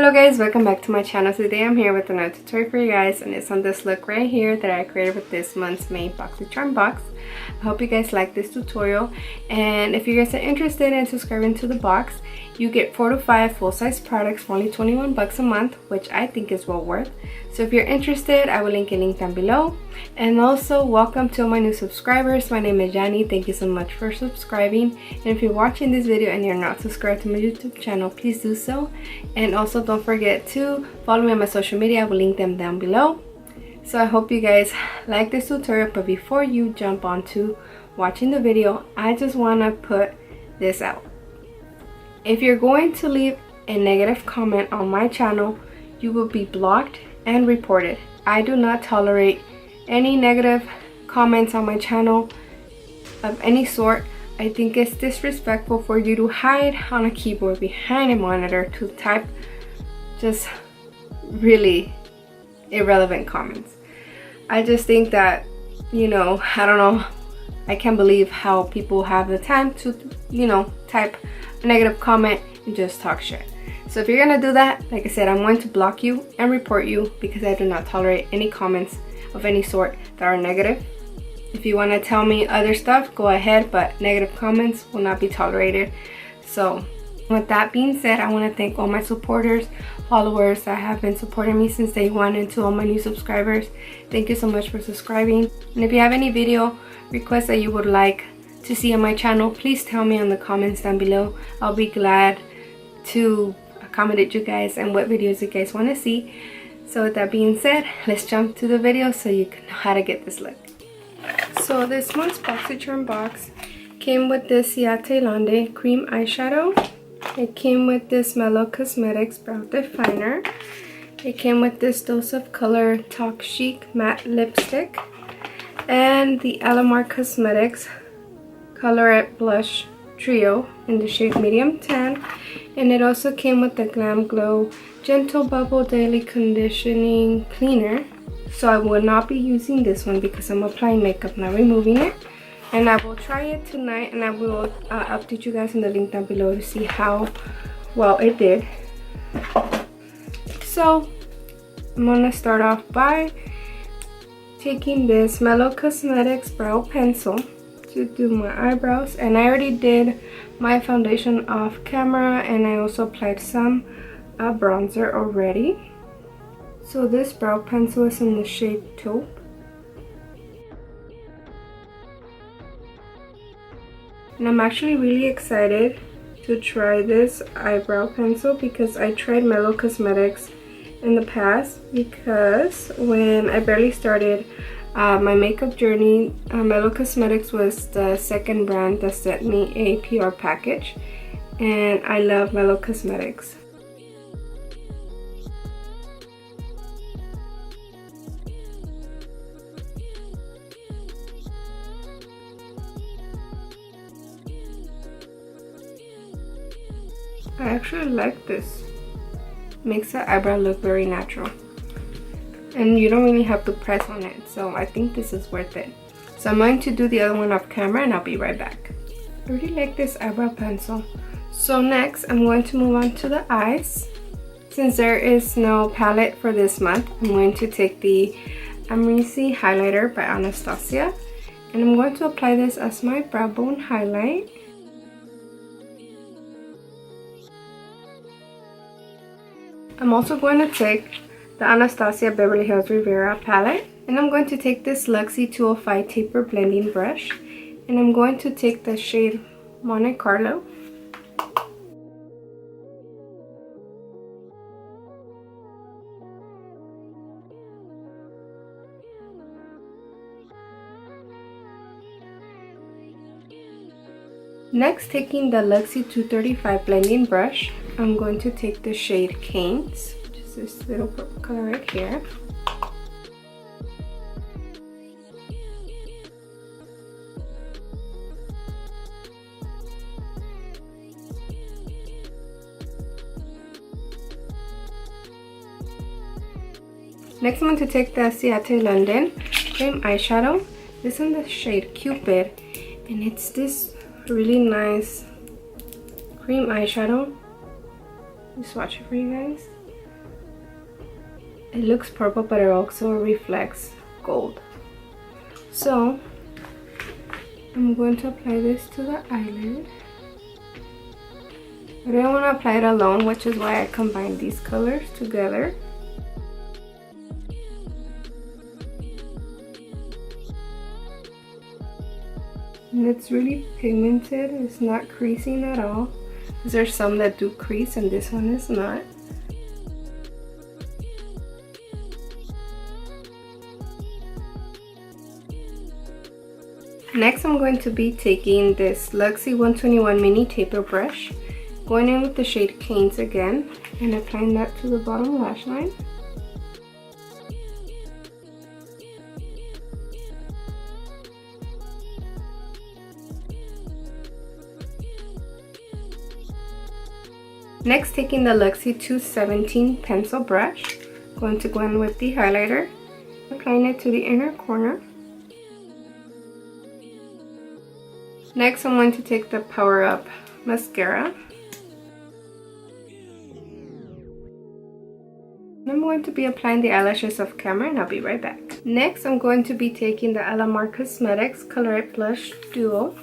Hello guys, welcome back to my channel. Today I'm here with another tutorial for you guys, and it's on this look right here that I created with this month's Boxycharm box. I hope you guys like this tutorial, and if you guys are interested in subscribing to the box, you get 4 to 5 full-size products for only 21 bucks a month, which I think is well worth. So if you're interested, I will link a link down below. And also, welcome to my new subscribers. My name is Jani. Thank you so much for subscribing. And if you're watching this video and you're not subscribed to my YouTube channel, please do so. And also, don't forget to follow me on my social media. I will link them down below. So I hope you guys like this tutorial, but before you jump on to watching the video, I just want to put this out. If you're going to leave a negative comment on my channel, you will be blocked and reported. I do not tolerate any negative comments on my channel of any sort. I think it's disrespectful for you to hide on a keyboard behind a monitor to type just really irrelevant comments. I just think that, you know, I don't know, I can't believe how people have the time to, you know, type a negative comment and just talk shit. So if you're gonna do that, like I said, I'm going to block you and report you because I do not tolerate any comments of any sort that are negative. If you want to tell me other stuff, go ahead, but negative comments will not be tolerated. So with that being said, I want to thank all my supporters, followers that have been supporting me since day one, and to all my new subscribers, thank you so much for subscribing. And if you have any video requests that you would like to see on my channel, please tell me in the comments down below. I'll be glad to accommodate you guys and what videos you guys want to see. So with that being said, let's jump to the video so you can know how to get this look. So this month's Boxycharm box came with this Ciate Lande cream eyeshadow. It came with this Mellow Cosmetics brow definer. It came with this Dose of Color Talk Chic matte lipstick, and the Alamar Cosmetics Colorette Blush Trio in the shade medium tan. And it also came with the Glam Glow Gentle Bubble Daily Conditioning Cleaner. So I will not be using this one because I'm applying makeup, not removing it. And I will try it tonight, and I will update you guys in the link down below to see how well it did. So I'm gonna start off by taking this Mellow Cosmetics brow pencil to do my eyebrows, and I already did my foundation off camera, and I also applied some bronzer already. So this brow pencil is in the shade Taupe. And I'm actually really excited to try this eyebrow pencil because I tried Mellow Cosmetics in the past, because when I barely started my makeup journey, Mellow Cosmetics was the second brand that sent me a PR package, and I love Mellow Cosmetics. I actually like this. Makes the eyebrow look very natural, and you don't really have to press on it, so I think this is worth it. So I'm going to do the other one off camera, and I'll be right back. I really like this eyebrow pencil. So next I'm going to move on to the eyes. Since there is no palette for this month, I'm going to take the Amrezy highlighter by Anastasia, and I'm going to apply this as my brow bone highlight. I'm also going to take the Anastasia Beverly Hills Rivera palette, and I'm going to take this Luxie 205 taper blending brush, and I'm going to take the shade Monte Carlo. Next, taking the Luxie 235 blending brush, I'm going to take the shade Canes, which is this little purple color right here. Next, I'm going to take the Ciate London cream eyeshadow. This is in the shade Cupid, and it's this really nice cream eyeshadow. Just swatch it for you guys. it looks purple, but it also reflects gold. So I'm going to apply this to the eyelid. I didn't want to apply it alone, which is why I combined these colors together. And it's really pigmented, it's not creasing at all. There's some that do crease and this one is not. Next, I'm going to be taking this Luxie 121 mini taper brush, going in with the shade Canes again, and applying that to the bottom lash line. Next, taking the Luxie 217 pencil brush, going to go in with the highlighter, applying it to the inner corner. Next, I'm going to take the Power Up mascara. I'm going to be applying the eyelashes off camera, and I'll be right back. Next, I'm going to be taking the Alamar Cosmetics Color It Blush Duo.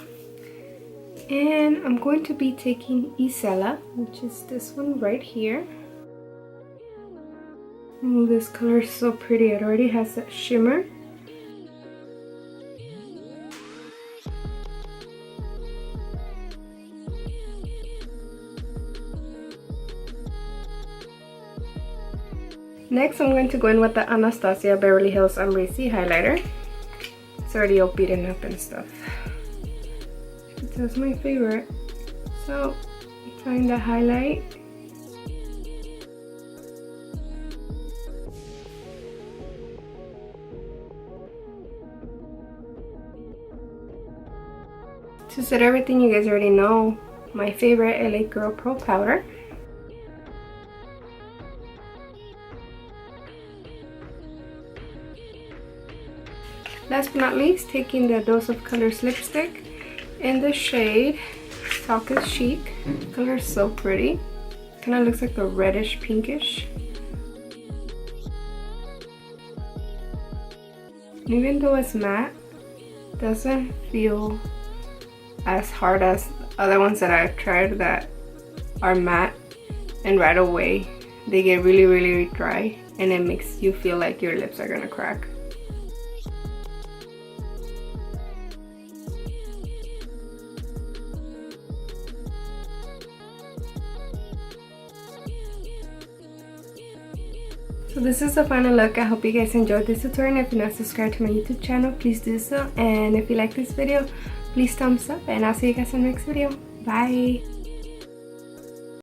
And I'm going to be taking Isela, which is this one right here. Oh, this color is so pretty. It already has that shimmer. Next, I'm going to go in with the Anastasia Beverly Hills Amrezy highlighter. It's already all beaten up and stuff. That's my favorite. So, I'm trying to highlight. To set everything, you guys already know my favorite LA Girl Pro powder. Last but not least, taking the Dose of Colors lipstick in the shade Talk is Chic. The color is so pretty. Kind of looks like a reddish pinkish. Even though it's matte, it doesn't feel as hard as other ones that I've tried that are matte and right away they get really dry and it makes you feel like your lips are gonna crack. So this is the final look. I hope you guys enjoyed this tutorial. If you're not subscribed to my YouTube channel, please do so. And if you like this video, please thumbs up. And I'll see you guys in the next video. Bye!